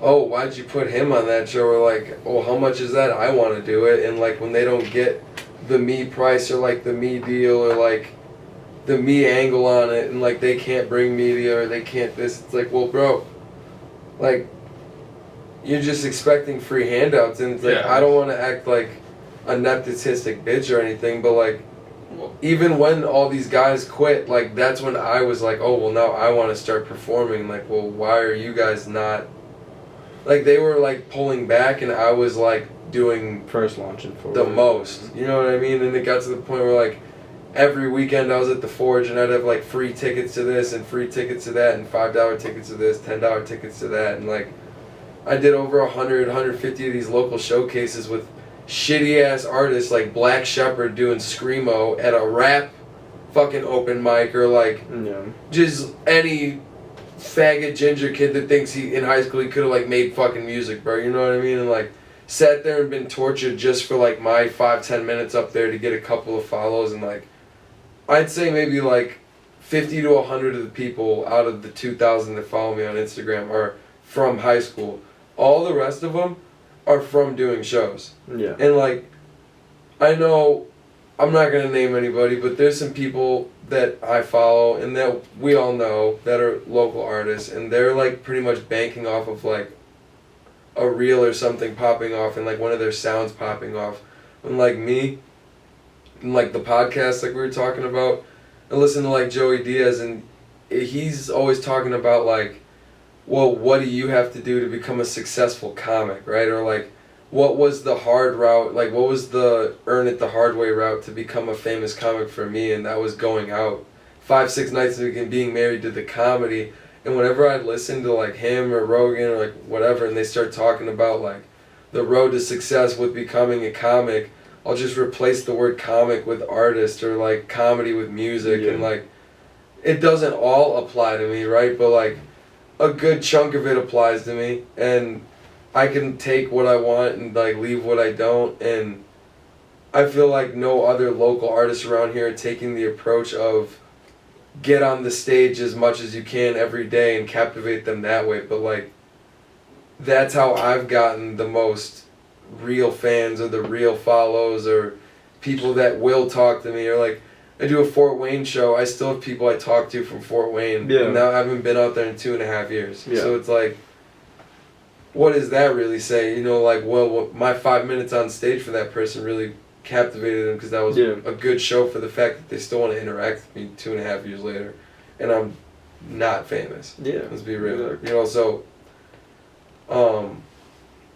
oh, why'd you put him on that show, or like, oh, how much is that, I want to do it. And like when they don't get the me price or like the me deal or like the me angle on it, and like they can't bring media or they can't this, it's like, well, bro, like you're just expecting free handouts. And it's like Yeah. I don't want to act like a nepotistic bitch or anything, but like even when all these guys quit, like that's when I was like, oh well, now I want to start performing. Like, well, why are you guys not? Like they were like pulling back, and I was like doing First launching forward. the most. You know what I mean? And it got to the point where like every weekend I was at the Forge, and I'd have like free tickets to this and free tickets to that, and $5 tickets to this, $10 tickets to that, and like I did over 100, 150 of these local showcases with shitty ass artists like Black Shepherd doing screamo at a rap fucking open mic, or like just any faggot ginger kid that thinks he in high school he could have like made fucking music, bro. You know what I mean? And like sat there and been tortured just for like my 5-10 minutes up there to get a couple of follows, and like I'd say maybe like 50 to 100 of the people out of the 2,000 that follow me on Instagram are from high school. All the rest of them are from doing shows. Yeah. And like, I know, I'm not gonna name anybody, but there's some people that I follow and that we all know that are local artists, and they're like pretty much banking off of like a reel or something popping off and like one of their sounds popping off. And like me, and like the podcast like we were talking about, I listen to like Joey Diaz, and he's always talking about like, well, what do you have to do to become a successful comic, right? Or like, what was the hard route, like what was the earn it the hard way route to become a famous comic for me? And that was going out 5-6 nights a week and being married to the comedy. And whenever I listen to like him or Rogan or like whatever, and they start talking about like the road to success with becoming a comic, I'll just replace the word comic with artist, or like comedy with music. And like, it doesn't all apply to me, right? But like a good chunk of it applies to me, and I can take what I want and like leave what I don't. And I feel like no other local artists around here are taking the approach of get on the stage as much as you can every day and captivate them that way. But like, that's how I've gotten the most real fans, or the real follows, or people that will talk to me. Or like, I do a Fort Wayne show, I still have people I talk to from Fort Wayne. And now I haven't been out there in 2.5 years. So it's like, what does that really say? You know, like, well, my 5 minutes on stage for that person really captivated them, because that was a good show for the fact that they still want to interact with me 2.5 years later. And I'm not famous. Let's be real. You know, so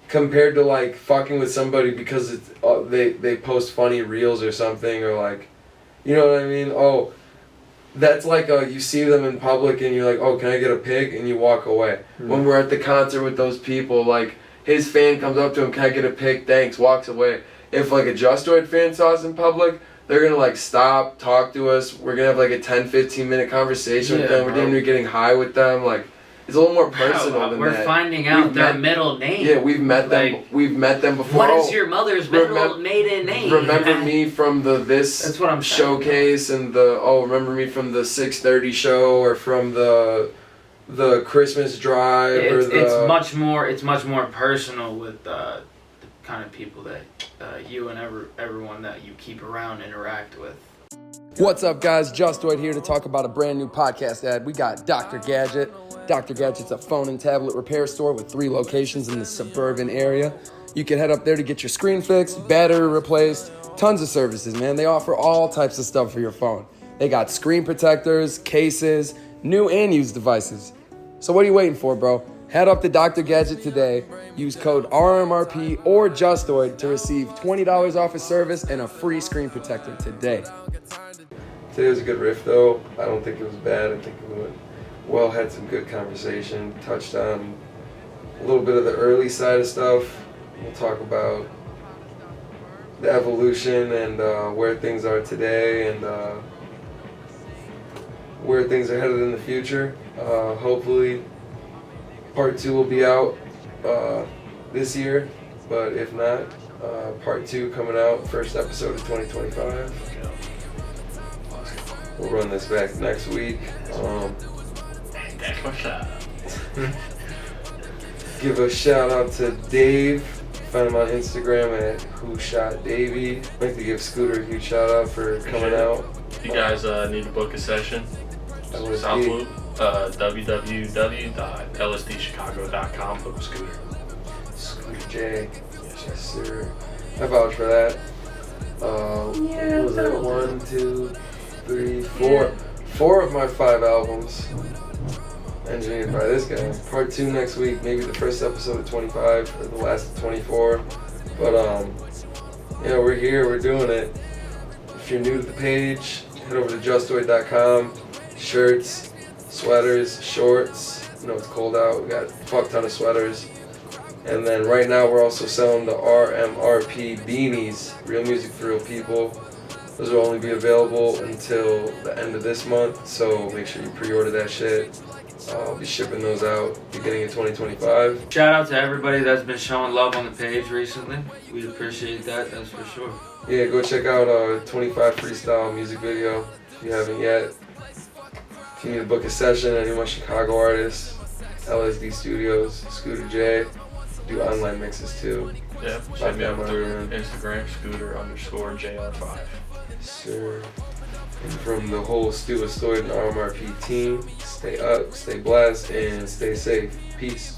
compared to like fucking with somebody because it's they post funny reels or something, or like, you know what I mean? Oh, that's like you see them in public and you're like, oh, can I get a pic? And you walk away. When we're at the concert with those people, like his fan comes up to him, can I get a pic? Thanks, walks away. If like a Justoid fan saw us in public, they're gonna like stop, talk to us. We're gonna have like a 10-15 minute conversation with them. We're damn near getting high with them. Like, it's a little more personal than we're that. We're finding out their middle name. Yeah, we've met them. Like, we've met them before. What is your mother's maiden name? Remember me from That's what I'm showcase saying. And remember me from the 6:30 show, or from the Christmas drive. It's much more personal with the kind of people that you and everyone that you keep around interact with. What's up, guys? Justoid here to talk about a brand new podcast ad. We got Dr. Gadget. Dr. Gadget's a phone and tablet repair store with 3 locations in the suburban area. You can head up there to get your screen fixed, battery replaced, tons of services, man. They offer all types of stuff for your phone. They got screen protectors, cases, new and used devices. So what are you waiting for, bro? Head up to Dr. Gadget today. Use code RMRP or Justoid to receive $20 off a service and a free screen protector today. Today was a good riff, though. I don't think it was bad. I think it went well, had some good conversation, touched on a little bit of the early side of stuff. We'll talk about the evolution and where things are today, and where things are headed in the future. Hopefully part 2 will be out this year, but if not, part 2 coming out, first episode of 2025. We'll run this back next week. Give a shout out to Dave. Find him on Instagram at WhoShotDavey. I'd like to give Scooter a huge shout out for coming out. If you guys need to book a session, Southloop, www.lsdchicago.com. Book Scooter. Scooter J. Yes, sir. I vouch for that. What was it? 1, 2, 3, 4. 4 of my 5 albums engineered by this guy. Part 2 next week, maybe the first episode of 25 or the last of 24. But yeah, we're here, we're doing it. If you're new to the page, head over to justoid.com. Shirts, sweaters, shorts. You know it's cold out. We got a fuck ton of sweaters. And then right now we're also selling the RMRP beanies, Real Music for Real People. Those will only be available until the end of this month, so make sure you pre-order that shit. I'll be shipping those out beginning of 2025. Shout out to everybody that's been showing love on the page recently. We appreciate that, that's for sure. Yeah, go check out our 25 freestyle music video if you haven't yet. If you need to book a session, any of my Chicago artists, LSD Studios, Scooter J, do online mixes too. Yeah, check me out through Instagram, Scooter_JR5. Sure. And from the whole Justoid and RMRP team, stay up, stay blessed, and stay safe. Peace.